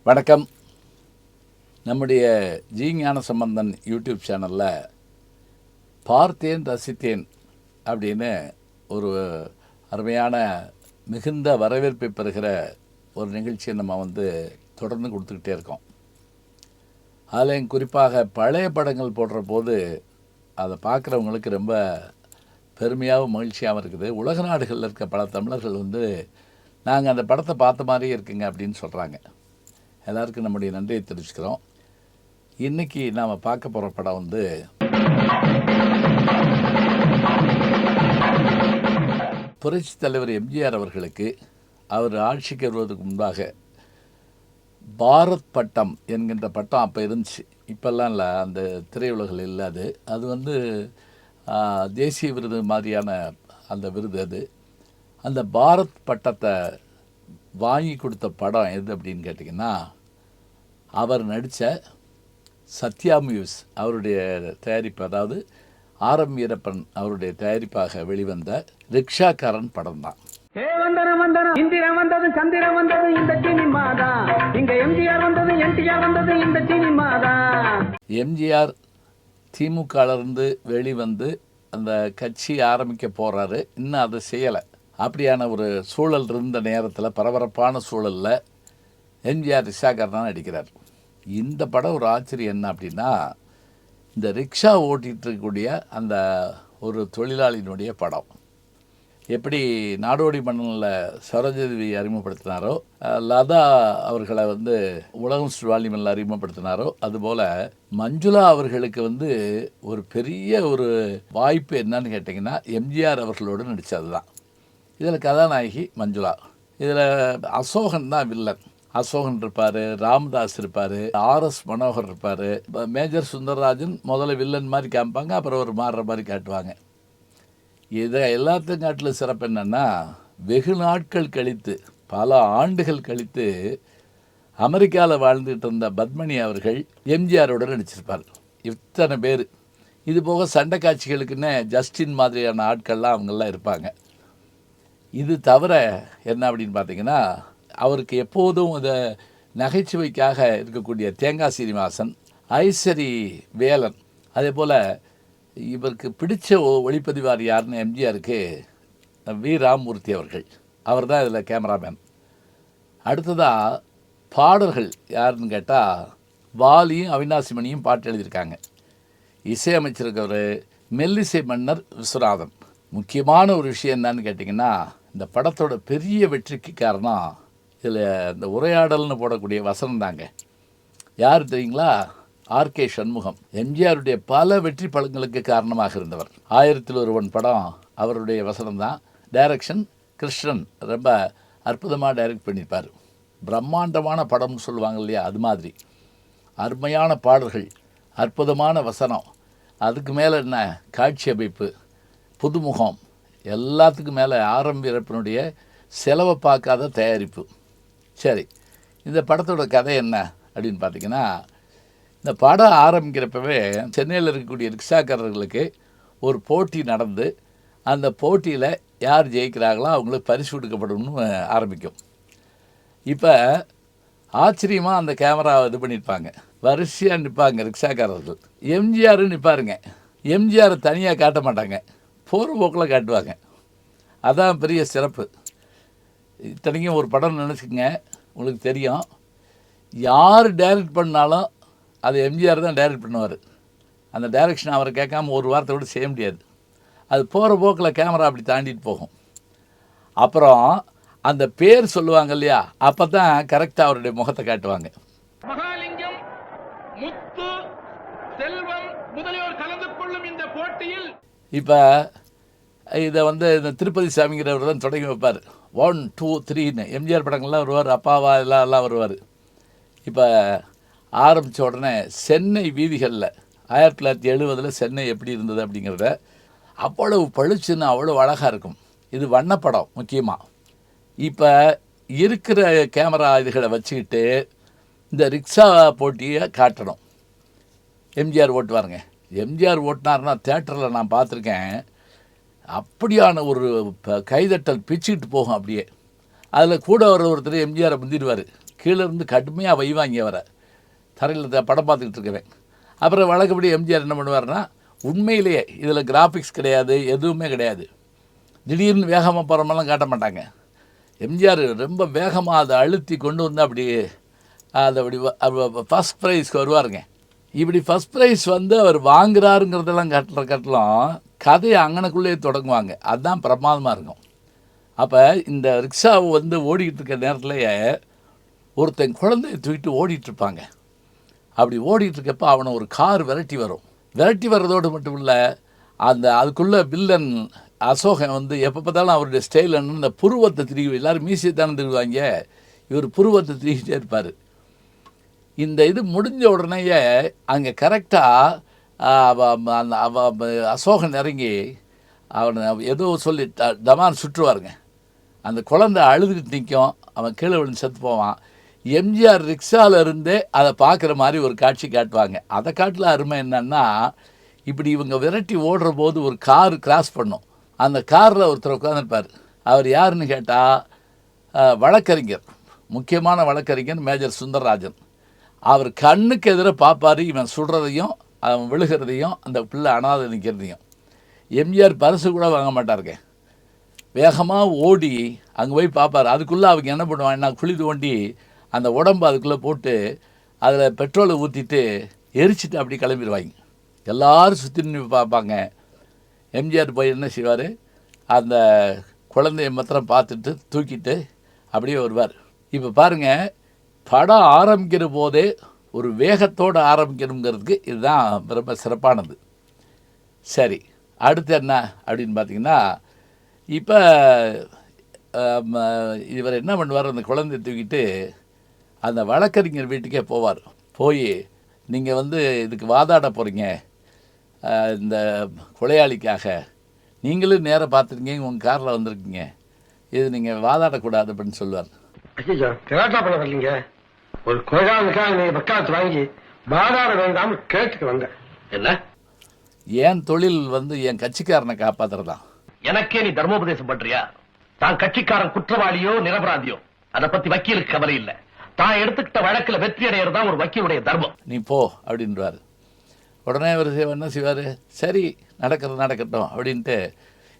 வணக்கம். நம்முடைய G Gnanasambandan YouTube சேனலில் பார்த்தேன் ரசித்தேன் அப்படின்னு ஒரு அருமையான மிகுந்த வரவேற்பை பெறுகிற ஒரு நிகழ்ச்சியை நம்ம தொடர்ந்து கொடுத்துக்கிட்டே இருக்கோம். அதில் குறிப்பாக பழைய படங்கள் போடுற போது அதை பார்க்குறவங்களுக்கு ரொம்ப பெருமையாகவும் மகிழ்ச்சியாகவும் இருக்குது. உலக நாடுகளில் இருக்க பல தமிழர்கள் நாங்கள் அந்த படத்தை பார்த்த மாதிரியே இருக்குங்க அப்படின்னு சொல்கிறாங்க. எல்லாருக்கும் நம்முடைய நன்றியை தெரிவிச்சுக்கிறோம். இன்றைக்கி நாம் பார்க்க போகிற படம் புரட்சி தலைவர் எம்ஜிஆர் அவர்களுக்கு அவர் ஆட்சிக்கு வருவதற்கு முன்பாக பாரத் பட்டம் என்கின்ற பட்டம் அப்போ இருந்துச்சு. இப்போல்லாம் இல்லை, அந்த திரையுலகில் இல்லை. அது தேசிய விருது மாதிரியான அந்த விருது. அந்த பாரத் பட்டத்தை வாங்கி கொடுத்த படம் எது அப்படின்னு கேட்டிங்கன்னா, அவர் நடித்த சத்யா மியூஸ் அவருடைய தயாரிப்பு, அதாவது ஆர்.எம். வீரப்பன் அவருடைய தயாரிப்பாக வெளிவந்த ரிக்ஷாக்காரன் படம் தான். எம்ஜிஆர் திமுகவிலிருந்து வெளிவந்து அந்த கட்சி ஆரம்பிக்க போகிறாரு. இன்னும் அதை செய்யலை. அப்படியான ஒரு சூழல் இருந்த நேரத்தில், பரபரப்பான சூழலில் எம்ஜிஆர் ரிக்ஷாக்காரனாக நடிக்கிறார். இந்த படம் ஒரு ஆச்சரியம் என்ன அப்படின்னா, இந்த ரிக்ஷா ஓட்டிகிட்டு இருக்கக்கூடிய அந்த ஒரு தொழிலாளியினுடைய படம். எப்படி நாடோடி மன்னனில் சரோஜதேவி அறிமுகப்படுத்தினாரோ, லதா அவர்களை உலகம் சுவாலிமல்ல அறிமுகப்படுத்தினாரோ, அதுபோல் மஞ்சுளா அவர்களுக்கு ஒரு பெரிய ஒரு வாய்ப்பு என்னன்னு கேட்டிங்கன்னா, எம்ஜிஆர் அவர்களோடு நடித்தது தான். இதில் கதாநாயகி மஞ்சுளா. இதில் அசோகன் தான் வில்லன். அசோகன் இருப்பார், ராமதாஸ் இருப்பார், ஆர்.எஸ். மனோகர் இருப்பார், மேஜர் சுந்தரராஜன் முதல்ல வில்லன் மாதிரி காமிப்பாங்க, அப்புறம் ஒரு மாறுற மாதிரி காட்டுவாங்க. இதை எல்லாத்தையும் காட்டில் சிறப்பு என்னென்னா, வெகு நாட்கள் கழித்து, பல ஆண்டுகள் கழித்து அமெரிக்காவில் வாழ்ந்துகிட்டு இருந்த பத்மினி அவர்கள் எம்ஜிஆரோடு நடிச்சிருப்பார். இத்தனை பேர். இது போக சண்டை காட்சிகளுக்குன்னு ஜஸ்டின் மாதிரியான ஆட்கள்லாம் அவங்கெல்லாம் இருப்பாங்க. இது தவிர என்ன அப்படின்னு பார்த்தீங்கன்னா, அவருக்கு எப்போதும் இந்த நகைச்சுவைக்காக இருக்கக்கூடிய தேங்காய் சீனிவாசன், ஐசரி வேலன், அதே போல் இவருக்கு பிடிச்ச ஒளிப்பதிவார் யாருன்னு எம்ஜிஆருக்கு வி. ராமமூர்த்தி அவர்கள். அவர் தான் இதில் கேமராமேன். அடுத்ததாக பாடல்கள் யாருன்னு கேட்டால், வாலியும் அவினாசி மணியும் பாட்டு எழுதியிருக்காங்க. இசையமைச்சிருக்கவர் மெல்லிசை மன்னர் விஸ்வநாதன். முக்கியமான ஒரு விஷயம் என்னன்னு கேட்டிங்கன்னா, இந்த படத்தோட பெரிய வெற்றிக்கு காரணம் இதில் இந்த உரையாடல்னு போடக்கூடிய வசனம் தாங்க. யார் தெரியுங்களா? ஆர்.கே. சண்முகம். எம்ஜிஆருடைய பல வெற்றி படங்களுக்கு காரணமாக இருந்தவர். 1001 படம் அவருடைய வசனம் தான். டைரக்ஷன் கிருஷ்ணன் ரொம்ப அற்புதமாக டைரக்ட் பண்ணியிருப்பார். பிரம்மாண்டமான படம்னு சொல்லுவாங்க இல்லையா, அது மாதிரி அருமையான பாடல்கள், அற்புதமான வசனம், அதுக்கு மேலே என்ன காட்சி அமைப்பு, புதுமுகம், எல்லாத்துக்கும் மேலே ஆர்.எம். வீரப்பனுடைய செலவை பார்க்காத தயாரிப்பு. சரி, இந்த படத்தோட கதை என்ன அப்படின்னு பார்த்திங்கன்னா, இந்த படம் ஆரம்பிக்கிறப்பவே சென்னையில் இருக்கக்கூடிய ரிக்ஷாக்காரர்களுக்கு ஒரு போட்டி நடந்து, அந்த போட்டியில் யார் ஜெயிக்கிறாங்களோ அவங்களுக்கு பரிசு கொடுக்கப்படணும்னு ஆரம்பிக்கும். இப்போ ஆச்சரியமாக அந்த கேமரா இது பண்ணியிருப்பாங்க. வரிசையாக நிற்பாங்க ரிக்ஷாக்காரர்கள். எம்ஜிஆர் நிற்பாருங்க. எம்ஜிஆரை தனியாக காட்ட மாட்டாங்க, போகிற போக்கில் காட்டுவாங்க. அதான் பெரிய சிறப்பு. இத்தனைக்கும் ஒரு படம் நினச்சிக்கங்க, உங்களுக்கு தெரியும், யார் டைரக்ட் பண்ணாலும் அது எம்ஜிஆர் தான் டைரக்ட் பண்ணுவார். அந்த டைரக்ஷன் அவரை கேட்காம ஒரு வாரத்தை கூட செய்ய முடியாது. அது போகிற போக்கில் கேமரா அப்படி தாண்டிட்டு போகும். அப்புறம் அந்த பேர் சொல்லுவாங்க இல்லையா, அப்போ தான் கரெக்டாக அவருடைய முகத்தை காட்டுவாங்க. மகாலிங்கம், முத்து, செல்வம் முதலியோர் கலந்து கொள்ளும் இந்த போட்டியில் இப்போ இதை இந்த திருப்பதி சாமிங்கிறவர் தான் தொடங்கி வைப்பார். 1 2 3ன்னு எம்ஜிஆர் படங்கள்லாம் வருவார், அப்பாவா எல்லாம் வருவார். இப்போ ஆரம்பித்த உடனே சென்னை வீதிகளில் 1970 சென்னை எப்படி இருந்தது அப்படிங்கிறத அவ்வளவு பளிச்சுன்னு அவ்வளோ அழகாக இருக்கும். இது வண்ணப்படம் முக்கியமாக. இப்போ இருக்கிற கேமரா இதுகளை வச்சுக்கிட்டு இந்த ரிக்ஷா போட்டியை காட்டணும். எம்ஜிஆர் ஓட்டுவாருங்க. எம்ஜிஆர் ஓட்டினார்னா தேட்டரில் நான் பார்த்துருக்கேன், அப்படியான ஒரு கைதட்டல் பிச்சுக்கிட்டு போகும். அப்படியே அதில் கூட ஒருத்தர் எம்ஜிஆரை முந்திடுவார். கீழே இருந்து கடுமையாக வைவாங்க அவரை. தரையில் படம் பார்த்துக்கிட்டு இருக்கவேன். அப்புறம் வழக்கப்படி எம்ஜிஆர் என்ன பண்ணுவார்னா, உண்மையிலேயே இதில் கிராஃபிக்ஸ் கிடையாது, எதுவுமே கிடையாது. திடீர்னு வேகமாக போகிறமெல்லாம் காட்ட மாட்டாங்க. எம்ஜிஆர் ரொம்ப வேகமாக அதை அழுத்தி கொண்டு வந்து அப்படி அதை அப்படி ஃபஸ்ட் ப்ரைஸ்க்கு வருவாருங்க. இப்படி ஃபஸ்ட் ப்ரைஸ் வந்து அவர் வாங்குறாருங்கிறதெல்லாம் கட்டலாம் கதையை அங்கனக்குள்ளேயே தொடங்குவாங்க. அதுதான் பிரமாதமாக இருக்கும். அப்போ இந்த ரிக்ஷாவை வந்து ஓடிக்கிட்டு இருக்க நேரத்துலையே ஒருத்தன் குழந்தைய தூக்கிட்டு ஓடிட்டுருப்பாங்க. அப்படி ஓடிட்டுருக்கப்போ அவனை ஒரு கார் விரட்டி வரும். விரட்டி வர்றதோடு மட்டும் இல்லை, அதுக்குள்ளே வில்லன் அசோகன் வந்து எப்போ பார்த்தாலும் அவருடைய ஸ்டைல் என்னன்னு இந்த புருவத்தை திருவி, எல்லோரும் மீசியை தானே திருவாங்க, இவர் புருவத்தை திருவிட்டே இருப்பார். இந்த இது முடிஞ்ச உடனேயே அங்கே கரெக்டாக அசோகன் இறங்கி அவனை ஏதோ சொல்லி டமான் சுற்றுவாருங்க. அந்த குழந்தை அழுதுகிட்டு நிற்கும், அவன் கீழே விழுந்து செத்து போவான். எம்ஜிஆர் ரிக்ஷாவில் இருந்தே அதை பார்க்குற மாதிரி ஒரு காட்சி காட்டுவாங்க. அதை காட்டில் அருமை என்னன்னா, இப்படி இவங்க விரட்டி ஓடுற போது ஒரு கார் கிராஸ் பண்ணும். அந்த காரில் ஒருத்தர் உட்காந்துருப்பார். அவர் யாருன்னு கேட்டால் வழக்கறிஞர், முக்கியமான வழக்கறிஞர் மேஜர் சுந்தரராஜன். அவர் கண்ணுக்கு எதிராக பார்ப்பார் இவன் சுடுறதையும் அவன் விழுகிறதையும் அந்த பிள்ளை அனாதை நிற்கிறதையும். எம்ஜிஆர் பரிசு கூட வாங்க மாட்டாருங்க. வேகமாக ஓடி அங்கே போய் பார்ப்பார். அதுக்குள்ளே அவங்க என்ன பண்ணுவாங்கன்னா, குழி தோண்டி அந்த உடம்பு அதுக்குள்ளே போட்டு அதில் பெட்ரோலை ஊற்றிட்டு எரிச்சிட்டு அப்படி கிளம்பிடுவாங்க. எல்லோரும் சுற்றி நின்று பார்ப்பாங்க. எம்ஜிஆர் போய் என்ன செய்வார், அந்த குழந்தைய மாத்திரம் பார்த்துட்டு தூக்கிட்டு அப்படியே வருவார். இப்போ பாருங்கள், படம் ஆரம்பிக்கிற போதே ஒரு வேகத்தோடு ஆரம்பிக்கணுங்கிறதுக்கு இதுதான் ரொம்ப சிறப்பானது. சரி, அடுத்து என்ன அப்படின்னு பார்த்திங்கன்னா, இப்போ இவர் என்ன பண்ணுவார், அந்த குழந்தைய தூக்கிட்டு அந்த வழக்கறிஞர் வீட்டுக்கே போவார். போய் நீங்கள் வந்து இதுக்கு வாதாட போகிறீங்க, இந்த கொலையாளிக்காக நீங்களும் நேராக பார்த்துருக்கீங்க, உங்கள் காரில் வந்திருக்கீங்க, இது நீங்கள் வாதாடக்கூடாது அப்படின்னு சொல்லுவார். வரலீங்க, ஒரு கொலையாளிக்காக நீங்கள் வக்காலத்து வாங்கி வாதாட வேண்டாம் கேட்டுக்கு வந்தேன். என்ன என் தொழில் வந்து என் கட்சிக்காரனை காப்பாற்றுறதான். எனக்கே நீ தர்மோபதேசம் பண்றியா? தான் கட்சிக்காரன் குற்றவாளியோ நிரபராதியோ அதை பத்தி வக்கீலுக்கு கவலை இல்லை. தான் எடுத்துக்கிட்ட வழக்கில் வெற்றி அடையிறதான் ஒரு வக்கீலுடைய தர்மம். நீ போ அப்படின்றாரு. உடனே அவர் என்ன செய்வார், சரி நடக்கட்டும் அப்படின்ட்டு.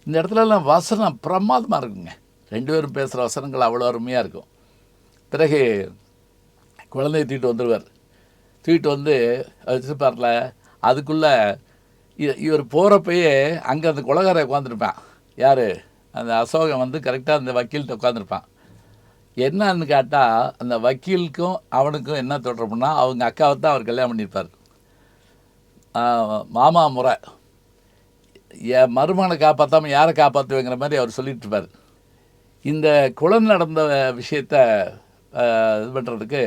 இந்த இடத்துலலாம் வசனம் பிரமாதமாக இருக்குங்க. ரெண்டு பேரும் பேசுகிற வசனங்கள் அவ்வளோ அருமையாக இருக்கும். பிறகு குழந்தைய தூக்கிட்டு வந்துடுவார். தூக்கிட்டு வந்து வச்சுருப்பார்ல, அதுக்குள்ளே இவர் போகிறப்பயே அங்கே அந்த கொலகாரை உட்காந்துருப்பான். யார், அந்த அசோகன் வந்து கரெக்டாக அந்த வக்கீல்கிட்ட உட்காந்துருப்பான். என்னன்னு கேட்டால், அந்த வக்கீலுக்கும் அவனுக்கும் என்ன தொடர்புன்னா, அவங்க அக்காவை தான் அவர் கல்யாணம் பண்ணியிருப்பார். மாமா முறை, என் மருமகனை காப்பாற்றாமல் யாரை காப்பாற்றுவேங்கிற மாதிரி அவர் சொல்லிட்டு இருப்பார். இந்த குழந்தை நடந்த விஷயத்தை இது பண்ணுறதுக்கு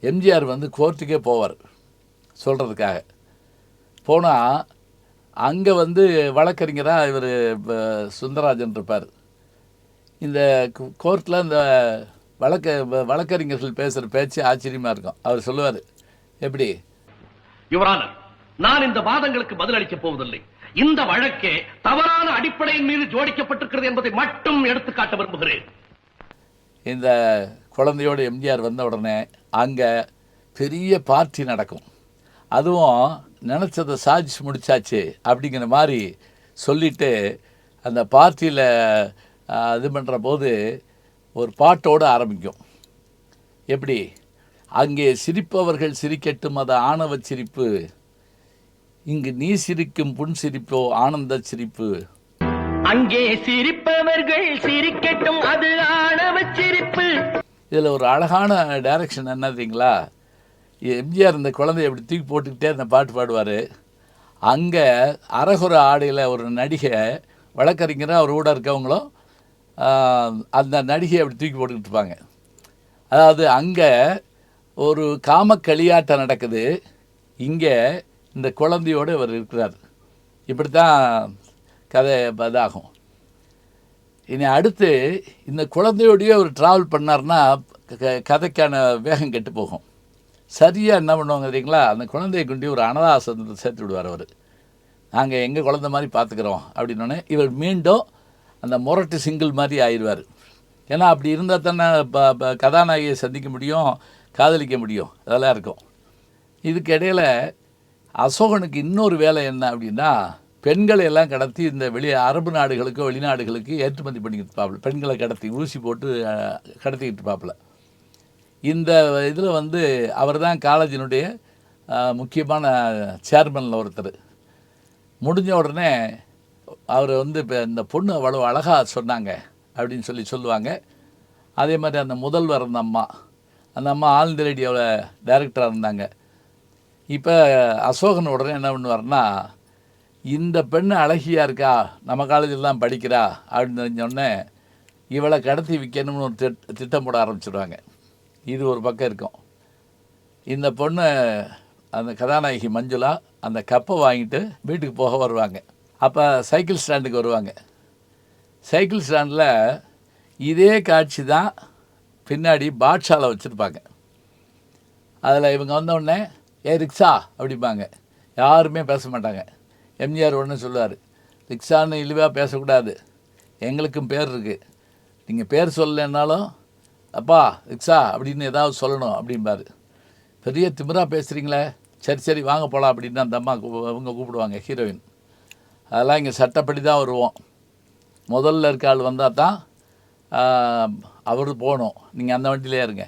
எம்ஜிஆர் வந்து கோர்ட்டுக்கே போவார் சொல்கிறதுக்காக. போனால் அங்கே வந்து வழக்கறிஞராக இவர் சுந்தரராஜன் இருப்பார். இந்த கோர்ட்டில் இந்த வழக்கறிஞர்கள் பேசுகிற பேச்சு ஆச்சரியமாக இருக்கும். அவர் சொல்லுவார், எப்படி யுவரான, நான் இந்த வாதங்களுக்கு பதிலளிக்க போவதில்லை. இந்த வழக்கே தவறான அடிப்படையின் மீது ஜோடிக்கப்பட்டிருக்கிறது என்பதை மட்டும் எடுத்துக்காட்ட விரும்புகிறேன். இந்த குழந்தையோடு எம்ஜிஆர் வந்த உடனே அங்கே பெரிய பார்ட்டி நடக்கும். அதுவும் நினச்சதை சாதிச்சு முடிச்சாச்சு அப்படிங்கிற மாதிரி சொல்லிவிட்டு அந்த பார்ட்டியில் இது பண்ணுற போது ஒரு பாட்டோடு ஆரம்பிக்கும். எப்படி, அங்கே சிரிப்பவர்கள் சிரிக்கட்டும் அது ஆணவ சிரிப்பு, இங்கு நீ சிரிக்கும் புன் சிரிப்போ ஆனந்த சிரிப்பு. அங்கே சிரிப்பவர்கள் சிரிக்கட்டும் அது ஆணவ சிரிப்பு. இதில் ஒரு அழகான டைரக்ஷன் என்ன தெரியுங்களா, எம்ஜிஆர் இந்த குழந்தைய எப்படி தூக்கி போட்டுக்கிட்டே அந்த பாட்டு பாடுவார். அங்கே அரகுர ஆடையில் ஒரு நடிகை, வழக்கறிஞராக அவர் கூட இருக்கவங்களும் அந்த நடிகையை அப்படி தூக்கி போட்டுக்கிட்டு இருப்பாங்க. அதாவது அங்கே ஒரு காம களியாட்டம் நடக்குது, இங்கே இந்த குழந்தையோடு அவர் இருக்கிறார். இப்படி தான் கதை இதாகும். இனி அடுத்து இந்த குழந்தையோடையே அவர் ட்ராவல் பண்ணார்னா கதைக்கான வேகம் கெட்டு போகும். சரியாக என்ன பண்ணுவாங்க தெரியுங்களா, அந்த குழந்தையை கொண்டு ஒரு அனாதாசிரமத்தை சேர்த்து விடுவார் அவர். நாங்கள் எங்கள் குழந்தை மாதிரி பார்த்துக்குறோம் அப்படின்னோடனே இவர் மீண்டும் அந்த முரட்டு சிங்கிள் மாதிரி ஆயிடுவார். ஏன்னா அப்படி இருந்தால் தானே கதாநாயகியை சந்திக்க முடியும், காதலிக்க முடியும், அதெல்லாம் இருக்கும். இதுக்கு இடையில் அசோகனுக்கு இன்னொரு வேலை என்ன அப்படின்னா, பெண்களை எல்லாம் கடத்தி இந்த அரபு நாடுகளுக்கோ வெளிநாடுகளுக்கு ஏற்றுமதி பண்ணிக்கிட்டு இருப்பாப்புல. பெண்களை கடத்தி ஊசி போட்டு கடத்திக்கிட்டு இருப்பாப்புல. இந்த இதில் வந்து அவர் தான் காலேஜினுடைய முக்கியமான சேர்மனில் ஒருத்தர். முடிஞ்ச உடனே அவர் வந்து இப்போ இந்த பொண்ணு அவ்வளோ அழகாக சொன்னாங்க அப்படின்னு சொல்லுவாங்க. அதே மாதிரி அந்த முதல்வர் அந்த அம்மா ஆல் இந்தியா ரேடியோவில் டைரக்டராக இருந்தாங்க. இப்போ அசோகன் உடனே என்ன பண்ணுவார்னா, இந்த பெண்ணு அழகியாக இருக்கா, நம்ம காலேஜில் தான் படிக்கிறா அப்படின்னு தெரிஞ்சோடனே இவளை கடத்தி விற்கணும்னு ஒரு திட்டம் போட ஆரம்பிச்சிடுவாங்க. இது ஒரு பக்கம் இருக்கும். இந்த பொண்ணு அந்த கதாநாயகி மஞ்சுளா அந்த கப்பை வாங்கிட்டு வீட்டுக்கு போக வருவாங்க. அப்போ சைக்கிள் ஸ்டாண்டுக்கு வருவாங்க. சைக்கிள் ஸ்டாண்டில் இதே காட்சி தான் பின்னாடி பாட்ஷாவில் வச்சுருப்பாங்க. அதில் இவங்க வந்தோடனே ரிக்ஷா அப்படிம்பாங்க. யாருமே பேச மாட்டாங்க. எம்ஜிஆர் உடனே சொல்லுவார், ரிக்ஷான்னு இழிவாக பேசக்கூடாது, எங்களுக்கும் பேர் இருக்குது, நீங்கள் பேர் சொல்லலைன்னாலும் அப்பா ரிக்ஷா அப்படின்னு ஏதாவது சொல்லணும் அப்படிம்பார். பெரிய திமிராக பேசுகிறீங்களே, சரி வாங்க போகலாம் அப்படின்னு அந்த அம்மா அவங்க கூப்பிடுவாங்க, ஹீரோயின். அதெல்லாம் இங்கே சட்டப்படி தான் வருவோம். முதல்ல இருக்க ஆள் வந்தால் தான் அவர் போகணும், நீங்கள் அந்த வண்டியிலே இருங்க.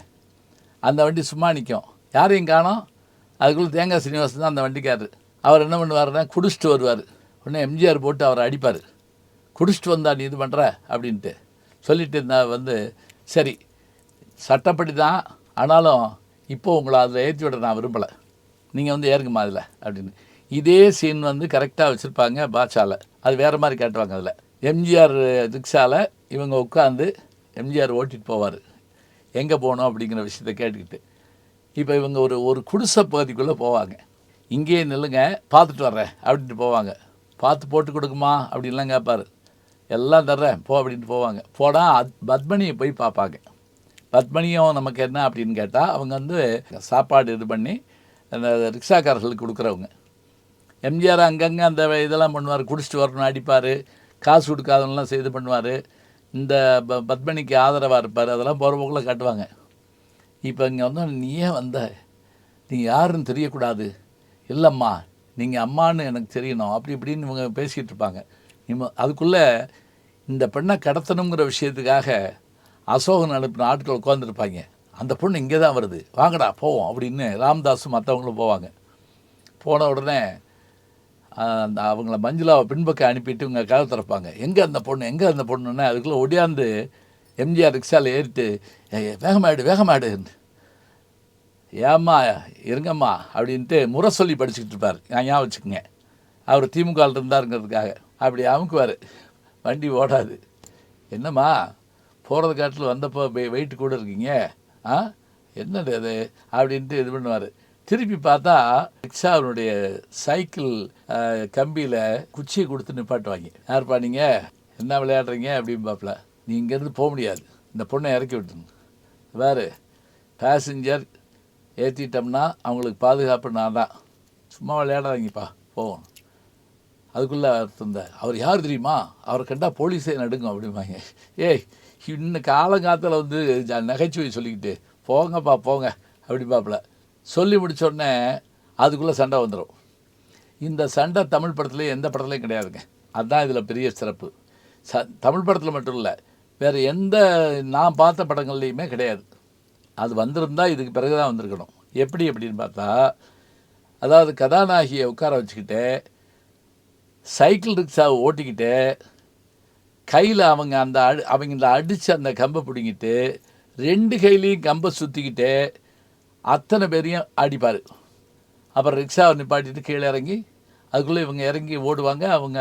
அந்த வண்டி சும்மா நிற்கும், யாரையும் காணோம். அதுக்குள்ளே தேங்காய் சீனிவாசன் தான் அந்த வண்டிக்காரர். அவர் என்ன பண்ணுவார்னா குடிச்சிட்டு வருவார். உடனே எம்ஜிஆர் போட்டு அவரை அடிப்பார். குடிச்சிட்டு வந்தா நீ இது பண்ணுற அப்படின்ட்டு சொல்லிட்டு வந்து, சரி சட்டப்படி தான், ஆனாலும் இப்போது உங்களை அதில் ஏற்றி விட நான் விரும்பலை, நீங்கள் வந்து ஏறுங்கம்மா அதில் அப்படின்னு. இதே சீன் வந்து கரெக்டாக வச்சுருப்பாங்க பாட்ஷாவில். அது வேறு மாதிரி காட்டுவாங்க. அதில் எம்ஜிஆர் ரிக்ஷாவில் இவங்க உட்காந்து எம்ஜிஆர் ஓட்டிகிட்டு போவார் எங்கே போகணும் அப்படிங்கிற விஷயத்த கேட்டுக்கிட்டு. இப்போ இவங்க ஒரு குடிசை பகுதிக்குள்ளே போவாங்க. இங்கேயே நில்லுங்க, பார்த்துட்டு வர்றேன் அப்படின்ட்டு போவாங்க. பார்த்து போட்டு கொடுக்குமா அப்படின்லாம் கேட்பார். எல்லாம் தர்றேன் போ அப்படின்ட்டு போவாங்க. போனால் பத்மனியை போய் பார்ப்பாங்க. பத்மனியும் நமக்கு என்ன அப்படின்னு கேட்டால், அவங்க வந்து சாப்பாடு இது பண்ணி அந்த ரிக்ஷாக்காரர்களுக்கு கொடுக்குறவங்க. எம்ஜிஆர் அங்கங்கே அந்த இதெல்லாம் பண்ணுவார், குடிச்சிட்டு வரணும் அடிப்பார், காசு கொடுக்காதவங்களாம் செய்து பண்ணுவார். இந்த பத்மனிக்கு ஆதரவாக இருப்பார். அதெல்லாம் போகிற போக்கில் காட்டுவாங்க. இப்போ இங்கே வந்து நீ ஏன் வந்த, நீ யாருன்னு தெரியக்கூடாது, இல்லைம்மா நீங்கள் அம்மான்னு எனக்கு தெரியணும் அப்படி இப்படின்னு இவங்க பேசிகிட்டு இருப்பாங்க. அதுக்குள்ளே இந்த பெண்ணை கடத்தணுங்கிற விஷயத்துக்காக அசோகன் அனுப்பின ஆட்கள் உட்காந்துருப்பாங்க. அந்த பொண்ணு இங்கே தான் வருது, வாங்கடா போவோம் அப்படின்னு ராம்தாஸும் மற்றவங்களும் போவாங்க. போன உடனே அந்த அவங்கள மஞ்சுளாவை பின்பக்கம் அனுப்பிட்டு இவங்க கதை திறப்பாங்க. எங்கே அந்த பொண்ணுன்னா அதுக்குள்ளே ஒடியாந்து எம்ஜிஆர் ரிக்ஷாவில் ஏறிட்டு வேகமாடு ஏம்மா இருங்கம்மா அப்படின்ட்டு முறை சொல்லி படிச்சுக்கிட்டு இருப்பார். ஞாபகம் வச்சுக்கோங்க, அவர் திமுகவில் இருந்தாருங்கிறதுக்காக அப்படி அமுக்குவார். வண்டி ஓடாது. என்னம்மா போகிறது காட்டில் வந்தப்போ வெயிட்டு கூட இருக்கீங்க, என்னது அது அப்படின்ட்டு இது பண்ணுவார். திருப்பி பார்த்தா ரிக்ஷாவினுடைய சைக்கிள் கம்பியில் குச்சியை கொடுத்து நிப்பாட்டுவாங்க. யார்ப்பா நீங்கள் என்ன விளையாடுறீங்க அப்படின்னு பார்ப்பல. நீ இங்கேருந்து போக முடியாது, இந்த பொண்ணை இறக்கி விட்டுருங்க. வேறு பேசஞ்சர் ஏற்றிட்டோம்னா அவங்களுக்கு பாதுகாப்பு நான் தான், சும்மா விளையாடாதீங்கப்பா போவோம். அதுக்குள்ளே அவர் யார் தெரியுமா, அவரை கண்டால் போலீஸே நடுங்கும் அப்படிம்பாங்க. இன்னும் காலங்காலத்தில் வந்து நகைச்சுவை சொல்லிக்கிட்டு போங்கப்பா போங்க அப்படிப்பாப்புல. சொல்லி முடித்தோடனே அதுக்குள்ளே சண்டை வந்துடும். இந்த சண்டை தமிழ் படத்துலேயும் எந்த படத்துலையும் கிடையாதுங்க. அதுதான் இதில் பெரிய சிறப்பு. தமிழ் படத்தில் மட்டும் இல்லை, வேறு எந்த நான் பார்த்த படங்கள்லேயுமே கிடையாது. அது வந்திருந்தால் இதுக்கு பிறகு தான் வந்திருக்கணும். எப்படி அப்படின்னு பார்த்தா, அதாவது கதாநாயகியை உட்கார வச்சுக்கிட்டு சைக்கிள் ரிக்ஷாவை ஓட்டிக்கிட்டு கையில் அவங்க அடித்து அந்த கம்பை பிடிங்கிட்டு 2 கையிலையும் கம்பை சுற்றிக்கிட்டு அத்தனை பேரையும் அடிப்பார். அப்புறம் ரிக்ஷாவை நிப்பாட்டிட்டு கீழே இறங்கி அதுக்குள்ளே இவங்க இறங்கி ஓடுவாங்க. அவங்க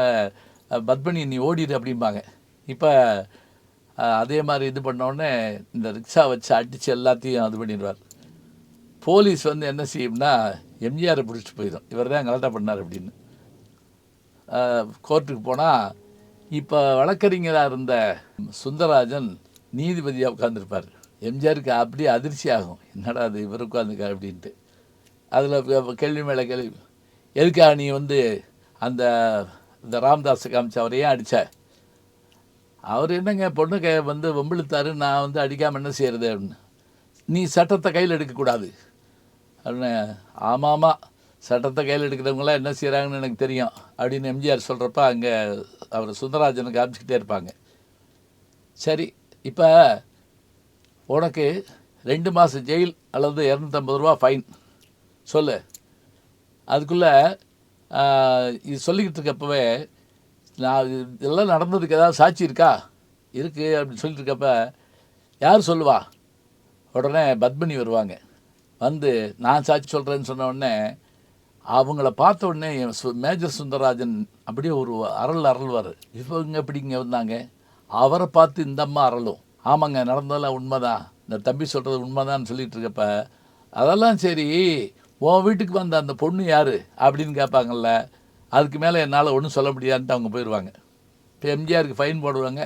பத்மனி நீ ஓடிடு அப்படிம்பாங்க. இப்போ அதே மாதிரி இது பண்ணோடனே இந்த ரிக்ஷா வச்சு அடித்து எல்லாத்தையும் அது பண்ணிடுவார். போலீஸ் வந்து என்ன செய்யும்னா எம்ஜிஆரை பிடிச்சிட்டு போயிடும், இவர் தான் கலெக்டாக பண்ணார் அப்படின்னு. கோர்ட்டுக்கு போனால் இப்போ வழக்கறிஞராக இருந்த சுந்தரராஜன் நீதிபதியாக உட்காந்துருப்பார். எம்ஜிஆருக்கு அப்படியே அதிர்ச்சி ஆகும், என்னடா அது இவர் உட்காந்துருக்கார் அப்படின்ட்டு. அதில் கேள்வி மேலே கேள்வி, எதுக்காக நீ வந்து அந்த ராம்தாஸை காமிச்ச அவரையே அடித்த, அவர் என்னங்க பொண்ணு வந்து வம்பிழுத்தாரு, நான் வந்து அடிக்காமல் என்ன செய்கிறது அப்படின்னு. நீ சட்டத்தை கையில் எடுக்கக்கூடாது அப்படின்னு. ஆமாம், சட்டத்தை கையில் எடுக்கிறவங்களாம் என்ன செய்கிறாங்கன்னு எனக்கு தெரியும் அப்படின்னு எம்ஜிஆர் சொல்கிறப்ப அங்கே அவர் சுந்தரராஜனுக்கு காமிச்சிக்கிட்டே இருப்பாங்க. சரி, இப்போ உனக்கு 2 மாதம் ஜெயில் அல்லது 250 ரூபா ஃபைன் சொல்லு. அதுக்குள்ளே இது சொல்லிக்கிட்டு இருக்கப்பவே நான் இதெல்லாம் நடந்ததுக்கு ஏதாவது சாட்சி இருக்கா? இருக்குது அப்படின்னு சொல்லிட்டு இருக்கப்ப யார் சொல்லுவா? உடனே பத்மினி வருவாங்க. வந்து நான் சாட்சி சொல்கிறேன்னு சொன்ன உடனே அவங்கள பார்த்த உடனே மேஜர் சுந்தரராஜன் அப்படியே ஒரு அருள்வார். இவங்க எப்படி இங்கே வந்தாங்க? அவரை பார்த்து இந்த அம்மா அரளும். ஆமாங்க, நடந்ததெல்லாம் உண்மைதான், இந்த தம்பி சொல்கிறது உண்மைதான்னு சொல்லிட்டு இருக்கப்ப அதெல்லாம் சரி, உன் வீட்டுக்கு வந்த அந்த பொண்ணு யார் அப்படின்னு கேட்பாங்கல்ல. அதுக்கு மேலே என்னால் ஒன்றும் சொல்ல முடியாதுன்ட்டு அவங்க போயிடுவாங்க. இப்போ எம்ஜிஆருக்கு ஃபைன் போடுவாங்க,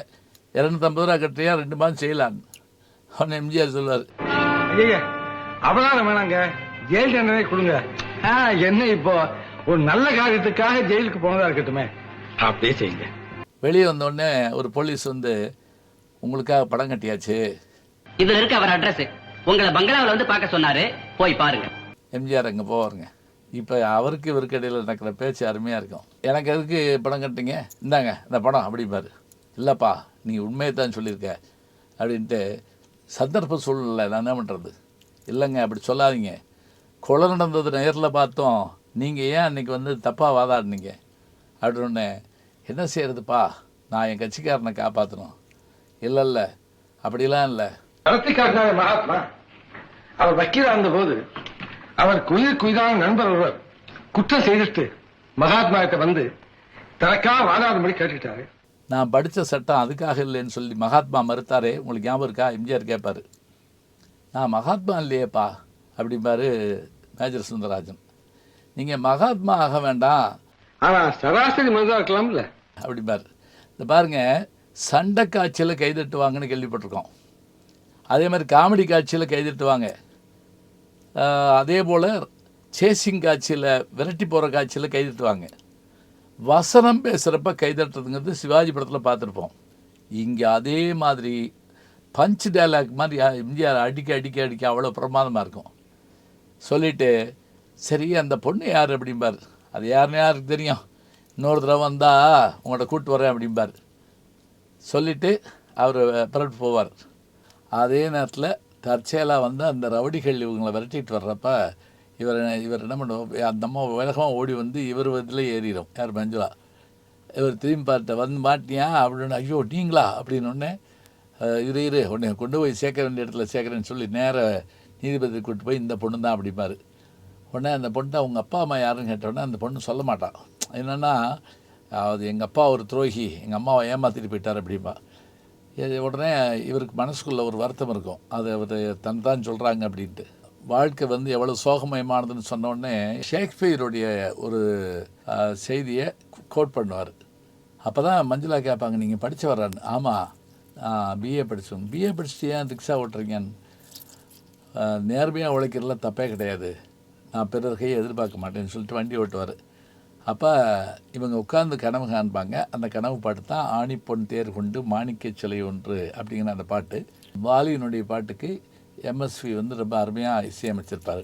250 ரூபா கட்டுறியா 2 மாதம் செய்யலான்னு. அவனை எம்ஜிஆர் சொல்லுவார், ஐயா அவதாரம் வேணாங்க, ஜெயில் தண்டனை கொடுங்க. என்ன இப்போ ஒரு நல்ல காரியத்துக்காக ஜெயிலுக்கு போனதா இருக்கட்டுமே, அப்படியே செய்யுங்க. வெளியே வந்தோடனே ஒரு போலீஸ் வந்து உங்களுக்காக படம் கட்டியாச்சு, இதுல இருக்க அவர் அட்ரஸ், உங்களை பங்களாவில் வந்து பார்க்க சொன்னாரு, போய் பாருங்க. எம்ஜிஆர் அங்கே போவாருங்க. இப்போ அவருக்கு இவருக்கு இடையில் நடக்கிற பேச்சு அருமையாக இருக்கும். எனக்கு எதுக்கு படம் கட்டிங்க, இந்தாங்க இந்த படம் அப்படிம்பாரு. இல்லைப்பா நீ உண்மையை தான் சொல்லியிருக்க அப்படின்ட்டு. சந்தர்ப்ப சூழ்நிலை நான் என்ன பண்ணுறது? இல்லைங்க அப்படி சொல்லாதீங்க, கொலை நடந்தது நேரில் பார்த்தோம், நீங்கள் ஏன் அன்றைக்கி வந்து தப்பாக வாதாடினீங்க அப்படின்னு. என்ன செய்கிறதுப்பா, நான் என் கட்சிக்காரனை காப்பாற்றணும். இல்லை அப்படிலாம் இல்லை. நடத்தி காட்டினார் மகாத்மா. அவர் வக்கீலா இருந்த போது அவருக்கு உயிரான நண்பர் ஒருவர் குற்றம் செய்துட்டு மகாத்மா கிட்ட வந்து தனக்காக வாதாடும்படி கேட்டுக்கிட்டாரு. நான் படித்த சட்டம் அதுக்காக இல்லைன்னு சொல்லி மகாத்மா மறுத்தாரே, உங்களுக்கு ஞாபகம் இருக்கா? எம்ஜிஆர் கேட்பார், நான் மகாத்மா இல்லையேப்பா அப்படிம்பாரு மேஜர் சுந்தரராஜன். நீங்கள் மகாத்மா ஆக வேண்டாம், ஆனால் சராசரி மனிதா இருக்கலாம்ல அப்படிம்பார். இந்த பாருங்கள், சண்டை காட்சியில் கைதட்டுவாங்கன்னு கேள்விப்பட்டிருக்கோம். அதே மாதிரி காமெடி காட்சியில் கைதட்டுவாங்க. அதே போல் சேசிங் காட்சியில், விரட்டி போகிற காட்சியில் கைதட்டுவாங்க. வசனம் பேசுகிறப்ப கைதட்டுறதுங்கிறது சிவாஜி படத்தில் பார்த்துருப்போம். இங்கே அதே மாதிரி பஞ்ச் டைலாக் மாதிரி எம்ஜிஆர் அடிக்க அவ்வளோ பிரமாதமாக இருக்கும். சொல்லிவிட்டு சரி அந்த பொண்ணு யார் அப்படிம்பார். அது யாருக்கு தெரியும், இன்னொரு தடவை வந்தால் உங்கள்கிட்ட கூப்பிட்டு வரேன் அப்படிம்பார். சொல்லிவிட்டு அவர் பிறகு போவார். அதே நேரத்தில் தற்செயலாக வந்து அந்த ரவுடிகள் இவங்களை விரட்டிட்டு வர்றப்ப இவர் என்ன பண்ணுவோம், அந்த அம்மா வேகமாக ஓடி வந்து இவர் இதில் ஏறிடும். யார்? மஞ்சுளா. இவர் திரும்பி பார்த்த வந்து மாட்டியா அப்படின்னு. ஐயோ நீங்களா அப்படின்னொடனே இரு உடனே கொண்டு போய் சேர்க்க வேண்டிய இடத்துல சேர்க்குறேன்னு சொல்லி நேர நீதிபதி கூப்பிட்டு போய் இந்த பொண்ணு தான் அப்படிம்பார். உடனே அந்த பொண்ணு அவங்க அப்பா அம்மா யாருன்னு கேட்டோடனே அந்த பொண்ணு சொல்ல மாட்டான். என்னென்னா அது எங்கள் அப்பா ஒரு துரோகி, எங்கள் அம்மாவை ஏமாற்றிட்டு போயிட்டார் அப்படிம்பா. உடனே இவருக்கு மனசுக்குள்ள ஒரு வருத்தம் இருக்கும், அது அவர் தான் சொல்கிறாங்க அப்படின்ட்டு. வாழ்க்கை வந்து எவ்வளோ சோகமயமானதுன்னு சொன்னோடனே ஷேக்ஸ்பியருடைய ஒரு செய்தியை கோட் பண்ணுவார். அப்போ தான் மஞ்சுளா கேட்பாங்க, நீங்கள் படித்து வர்றான்னு. ஆமாம் பிஏ படித்தோம். பிஏ படிச்சுட்டு ஏன் ரிக்ஷா ஓட்டுறீங்கன்னு. நேர்மையாக உழைக்கிறதுல தப்பே கிடையாது, நான் பிறர் கையை எதிர்பார்க்க மாட்டேன்னு சொல்லிட்டு வண்டி ஓட்டுவார். அப்போ இவங்க உட்கார்ந்து கனவு காண்பாங்க. அந்த கனவு பாட்டு தான் ஆணிப்பொன் தேர் கொண்டு மாணிக்க சிலை ஒன்று அப்படிங்கிற அந்த பாட்டு. வாலியினுடைய பாட்டுக்கு எம்எஸ்வி வந்து ரொம்ப அருமையாக இசையமைச்சிருப்பார்.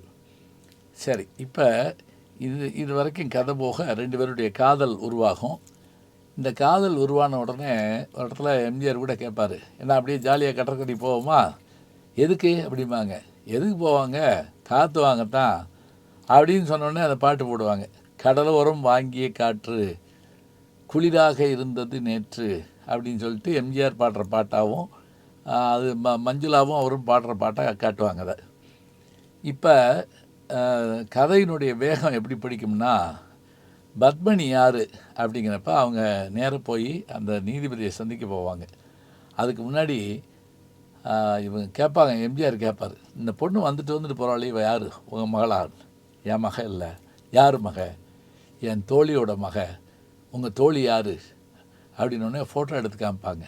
சரி, இப்போ இது வரைக்கும் கதை போக 2 பேருடைய காதல் உருவாகும். இந்த காதல் உருவான உடனே ஒரு இடத்துல எம்ஜிஆர் கூட கேட்பார், என்ன அப்படியே ஜாலியாக கடற்கரை போவோமா? எதுக்கு அப்படிம்பாங்க. எதுக்கு போவாங்க? காற்று வாங்கத்தான் அப்படின்னு சொன்னோடனே அந்த பாட்டு போடுவாங்க. கடலோரம் வாங்கிய காற்று குளிராக இருந்தது நேற்று அப்படின்னு சொல்லிட்டு எம்ஜிஆர் பாடுற பாட்டாகவும் அது மஞ்சுளாவும் அவரும் பாடுற பாட்டாக காட்டுவாங்க. அதை இப்போ கதையினுடைய வேகம் எப்படி பிடிக்கும்னா, பத்மினி யார் அப்படிங்கிறப்ப அவங்க நேராக போய் அந்த நீதிபதியை சந்திக்க போவாங்க. அதுக்கு முன்னாடி இவங்க கேட்பாங்க, எம்ஜிஆர் கேட்பார், இந்த பொண்ணு வந்துட்டு போகிறாள், இவ யார்? உங்கள் மகளா? என் மக இல்லை. யார் மக? என் தோழியோட மக. உங்கள் தோழி யார் அப்படின்னோடனே ஃபோட்டோ எடுத்து காமிப்பாங்க.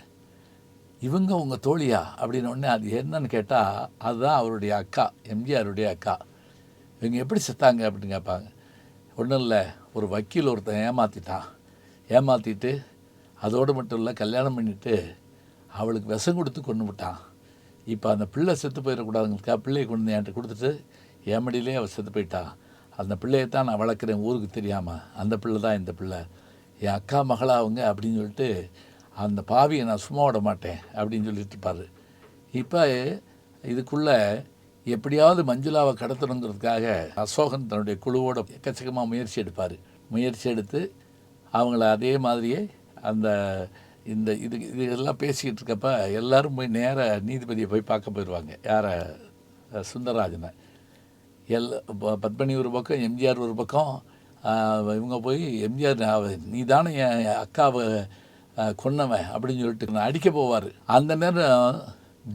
இவங்க உங்கள் தோழியா அப்படின்னோடனே அது என்னன்னு கேட்டால் அதுதான் அவருடைய அக்கா, எம்ஜிஆருடைய அக்கா. இவங்க எப்படி செத்தாங்க அப்படின்னு கேட்பாங்க. ஒன்றும் இல்லை, ஒரு வக்கீல் ஒருத்தன் ஏமாற்றிட்டு அதோடு மட்டும் இல்லை, கல்யாணம் பண்ணிவிட்டு அவளுக்கு விஷம் கொடுத்து கொண்டு விட்டான். இப்போ அந்த பிள்ளை செத்து போயிடக்கூடாதுங்கிறதுக்காக பிள்ளையை கொண்டு வந்து என்கிட்ட கொடுத்துட்டு என் மடியிலே அவள் செத்து போயிட்டான். அந்த பிள்ளையைத்தான் நான் வளர்க்குறேன் ஊருக்கு தெரியாமல். அந்த பிள்ளை தான் இந்த பிள்ளை, என் அக்கா மகளா அவங்க அப்படின்னு சொல்லிட்டு அந்த பாவியை நான் சும்மா விட மாட்டேன் அப்படின்னு சொல்லிட்டு இருப்பார். இப்போ இதுக்குள்ளே எப்படியாவது மஞ்சுளாவை கடத்தணுங்கிறதுக்காக அசோகன் தன்னுடைய குழுவோட எக்கச்சக்கமாக முயற்சி எடுத்து அவங்கள அதே மாதிரியே அந்த இதெல்லாம் பேசிக்கிட்டு இருக்கப்ப எல்லோரும் போய் நேராக நீதிபதியை போய் பார்க்க போயிடுவாங்க. யாரை? சுந்தரராஜனை. பத்மினி ஒரு பக்கம், எம்ஜிஆர் ஒரு பக்கம். இவங்க போய் எம்ஜிஆர் நீ தானே என் அக்காவை கொன்னவன் அப்படின்னு சொல்லிட்டு நான் அடிக்க போவார். அந்த நேரம்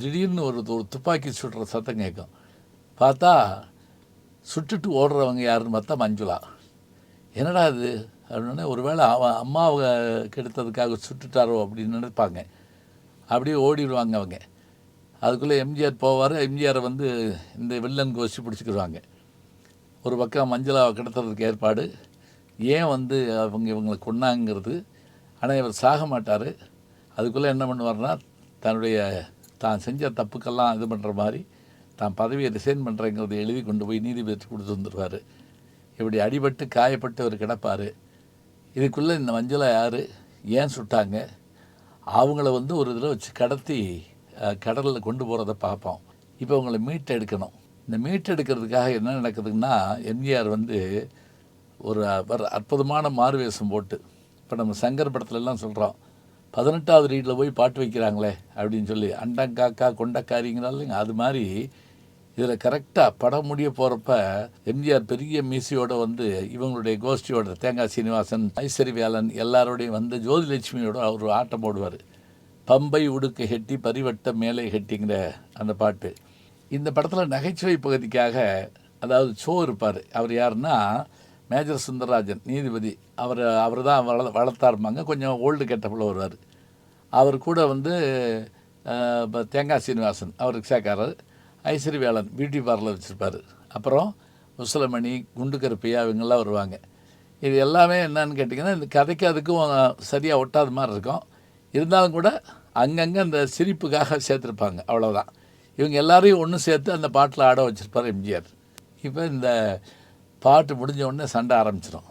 திடீர்னு ஒரு துப்பாக்கி சுடுற சத்தம் கேட்கும். பார்த்தா சுட்டுட்டு ஓடுறவங்க யாருன்னு பார்த்தா மஞ்சுளா. என்னடா இது அப்படின்னா, ஒருவேளை அவன் அம்மாவை கெடுத்ததுக்காக சுட்டுட்டாரோ அப்படின்னு நினைப்பாங்க. அப்படியே ஓடிடுவாங்க அவங்க. அதுக்குள்ளே எம்ஜிஆர் போவார். எம்ஜிஆரை வந்து இந்த வில்லன் கோஷ்டி பிடிச்சிக்கிடுவாங்க. ஒரு பக்கம் மஞ்சுளாவை கடத்துறதுக்கு ஏற்பாடு. ஏன் வந்து இவங்களை கொன்னாங்கிறது. ஆனால் இவர் சாக மாட்டார். அதுக்குள்ளே என்ன பண்ணுவார்னா, தான் செஞ்ச தப்புக்கெல்லாம் இது பண்ணுற மாதிரி தான் பதவியை ரிசைன் பண்ணுறேங்கிறத எழுதி கொண்டு போய் நீதிபதி கொடுத்து வந்துடுவார். இப்படி அடிபட்டு காயப்பட்டு அவர் கிடப்பார். இதுக்குள்ளே இந்த மஞ்சுளா யார், ஏன் சுட்டாங்க, அவங்கள வந்து ஒரு இதில் வச்சு கடத்தி கடலில் கொண்டு போகிறத பார்ப்போம். இப்போ அவங்கள மீட்டெடுக்கணும். இந்த மீட்டெடுக்கிறதுக்காக என்ன நடக்குதுன்னா, எம்ஜிஆர் வந்து ஒரு அற்புதமான மாறுவேஷம் போட்டு, இப்போ நம்ம சங்கர் படத்துலலாம் சொல்கிறோம், 18வது ரீடில் போய் பாட்டு வைக்கிறாங்களே அப்படின்னு சொல்லி, அண்டங்காக்கா கொண்டக்காரிங்கிறாங்க. அது மாதிரி இதில் கரெக்டாக படம் முடிய போகிறப்ப எம்ஜிஆர் பெரிய மீசையோடு வந்து இவங்களுடைய கோஷ்டியோட தேங்காய் சீனிவாசன், ஐஸ்வர்யாலன் எல்லாரோடையும் வந்து ஜோதிலட்சுமியோட அவர் ஆட்டம் போடுவார். பம்பை உடுக்க ஹெட்டி பரிவட்ட மேலே ஹெட்டிங்கிற அந்த பாட்டு. இந்த படத்தில் நகைச்சுவை பகுதிக்காக அதாவது ஷோ இருப்பார். அவர் யாருன்னா மேஜர் சுந்தரராஜன் நீதிபதி. அவர் தான் வளர்த்தாருமாங்க. கொஞ்சம் ஓல்டு கெட்டப்பில் வருவார். அவர் கூட வந்து தேங்காய் சீனிவாசன் அவருக்கு சேர்க்காரர். ஐஸ்வர்யாலன் பியூட்டி பார்லர் வச்சுருப்பார். அப்புறம் உசலமணி, குண்டு கருப்பையா இவங்கெல்லாம் வருவாங்க. இது எல்லாமே என்னன்னு கேட்டிங்கன்னா, இந்த கதைக்கு அதுக்கும் சரியாக ஒட்டாத மாதிரி இருக்கும். இருந்தாலும் கூட அங்கங்கே அந்த சிரிப்புக்காக சேர்த்துருப்பாங்க, அவ்வளோதான். இவங்க எல்லாரையும் ஒன்று சேர்த்து அந்த பாட்டில் ஆட வச்சுருப்பார் எம்ஜிஆர். இப்போ இந்த பாட்டு முடிஞ்ச உடனே சண்டை ஆரம்பிச்சிடும்.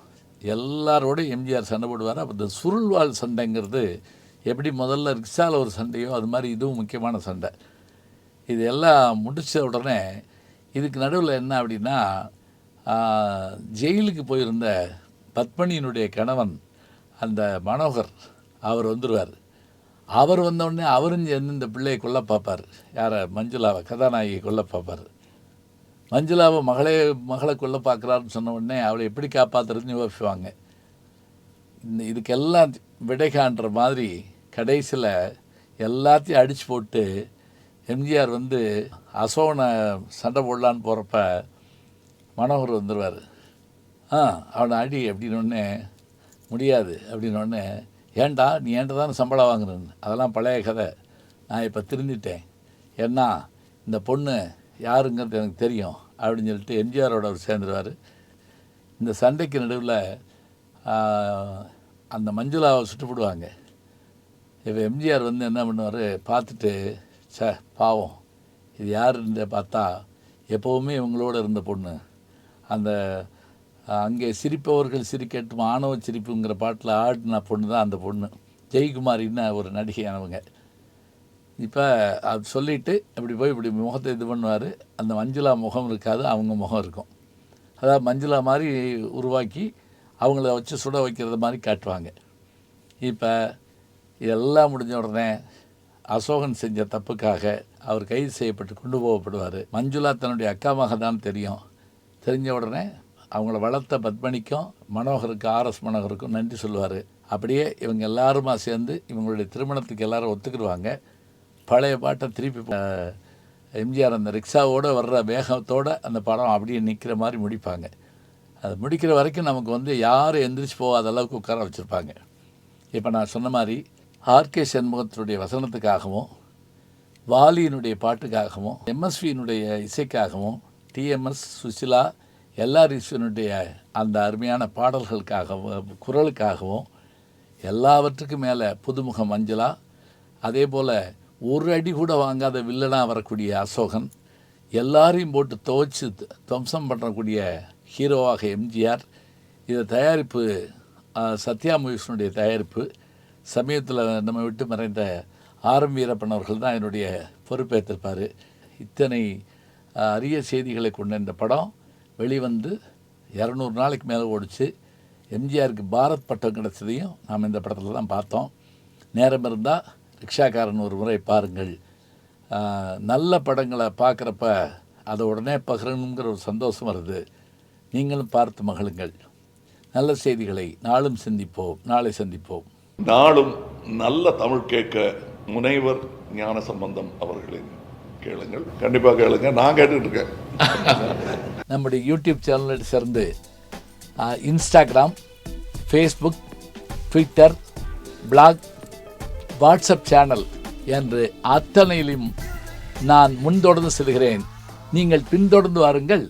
எல்லாரோடையும் எம்ஜிஆர் சண்டை போடுவார். அப்போ இந்த சுருள்வாள் சண்டைங்கிறது எப்படி முதல்ல ரிக்ஷாவில் ஒரு சண்டையோ அது மாதிரி இதுவும் முக்கியமான சண்டை. இது எல்லாம் முடித்த உடனே இதுக்கு நடுவில் என்ன அப்படின்னா, ஜெயிலுக்கு போயிருந்த பத்மினியினுடைய கணவன் அந்த மனோகர் அவர் வந்துடுவார். அவர் வந்தோடனே அவரும் சேர்ந்து இந்த பிள்ளையை கொல்ல பார்ப்பார். யாரை? மஞ்சுளாவை, கதாநாயகியை கொல்ல பார்ப்பார். மஞ்சுளாவை மகளை கொல்ல பார்க்குறாருன்னு சொன்ன உடனே அவளை எப்படி காப்பாற்றுறதுன்னு யோசிப்பாங்க. இதுக்கெல்லாம் விடை காண்ற மாதிரி கடைசியில் எல்லாத்தையும் அடித்து போட்டு எம்ஜிஆர் வந்து அசோகனை சண்டை போடலான்னு போகிறப்ப மனோகர் வந்துடுவார். அவனை அடி அப்படின்னொடனே முடியாது அப்படின்னொடனே, ஏன்டா நீ ஏன்ட்ட தானே சம்பளம் வாங்குறேன்னு. அதெல்லாம் பழைய கதை, நான் இப்போ திருந்திட்டேன், ஏன்னா இந்த பொண்ணு யாருங்கிறது எனக்கு தெரியும் அப்படின்னு சொல்லிட்டு எம்ஜிஆரோட அவர் சேர்ந்துருவார். இந்த சண்டைக்கு நடுவில் அந்த மஞ்சுளாவை சுட்டுப்பிடுவாங்க. இப்போ எம்ஜிஆர் வந்து என்ன பண்ணுவார், பார்த்துட்டு பாவம் இது யாருன்னு பார்த்தா எப்போவுமே இவங்களோட இருந்த பொண்ணு, அந்த அங்கே சிரிப்பவர்கள் சிரிக்கட்டும் ஆணவ சிரிப்புங்கிற பாட்டில் ஆடின பொண்ணு தான் அந்த பொண்ணு, ஜெயக்குமாரின்னு ஒரு நடிகையானவங்க. இப்போ அது சொல்லிவிட்டு இப்படி போய் இப்படி முகத்தை இது பண்ணுவார். அந்த மஞ்சுளா முகம் இருக்காது, அவங்க முகம் இருக்கும். அதாவது மஞ்சுளா மாதிரி உருவாக்கி அவங்கள வச்சு சுட வைக்கிறது மாதிரி காட்டுவாங்க. இப்போ இதெல்லாம் முடிஞ்ச உடனே அசோகன் செஞ்ச தப்புக்காக அவர் கைது செய்யப்பட்டு கொண்டு போகப்படுவார். மஞ்சுளா தன்னுடைய அக்கா மக தான் தெரிஞ்ச உடனே அவங்கள வளர்த்த பத்மினிக்கும் மனோகருக்கு, ஆர்எஸ் மனோகருக்கும் நன்றி சொல்லுவார். அப்படியே இவங்க எல்லாருமா சேர்ந்து இவங்களுடைய திருமணத்துக்கு எல்லாரும் ஒத்துக்கிடுவாங்க. பழைய பாட்டை திருப்பி எம்ஜிஆர் அந்த ரிக்ஷாவோடு வர்ற வேகத்தோடு அந்த படம் அப்படியே நிற்கிற மாதிரி முடிப்பாங்க. அது முடிக்கிற வரைக்கும் நமக்கு வந்து யாரும் எந்திரிச்சு போகாத அளவுக்கு உட்கார வச்சுருப்பாங்க. இப்போ நான் சொன்ன மாதிரி ஆர்கே சண்முகத்தினுடைய வசனத்துக்காகவும், வாலியினுடைய பாட்டுக்காகவும், எம்எஸ்வியினுடைய இசைக்காகவும், டிஎம்எஸ், சுசிலா, எல்ஆர்இஸ்வனுடைய அந்த அருமையான பாடல்களுக்காகவும் குரலுக்காகவும் எல்லாவற்றுக்கும் மேலே புதுமுக மஞ்சுளா, அதே போல் ஒரு அடி கூட வாங்காத வில்லனாக வரக்கூடிய அசோகன், எல்லாரையும் போட்டு துவைச்சு துவம்சம் பண்ணக்கூடிய ஹீரோவாக எம்ஜிஆர். இதை தயாரிப்பு சத்யா மூவிஸினுடைய தயாரிப்பு. சமயத்தில் நம்ம விட்டு மறைந்த ஆர்.எம். வீரப்பன் அவர்கள் தான் என்னுடைய பொறுப்பேற்றிருப்பார். இத்தனை அரிய செய்திகளை கொண்ட இந்த படம் வெளிவந்து 200 நாளைக்கு மேலே ஓடிச்சு. எம்ஜிஆருக்கு பாரத் பட்டம் கிடச்சதையும் நாம் இந்த படத்தில் தான் பார்த்தோம். நேரம் இருந்தால் ரிக்ஷாக்காரன் ஒரு முறை பாருங்கள். நல்ல படங்களை பார்க்குறப்ப அதை உடனே பகிரணுங்கிற ஒரு சந்தோஷம் வருது. நீங்களும் பார்த்து மகிழுங்கள். நல்ல செய்திகளை நாளும் சிந்திப்போம், நாளை சந்திப்போம். நாளும் நல்ல தமிழ் கேட்க முனைவர் ஞானசம்பந்தம் அவர்களின் கேளுங்கள். கண்டிப்பாக கேளுங்க. நான் கேட்டுட்டு இருக்கேன். நம்முடைய யூடியூப் சேனலை சேர்ந்து Instagram, Facebook, Twitter, blog, WhatsApp channel என்று அத்தனையிலும் நான் முன்தொடர்ந்து செல்கிறேன். நீங்கள் பின்தொடர்ந்து வாருங்கள்.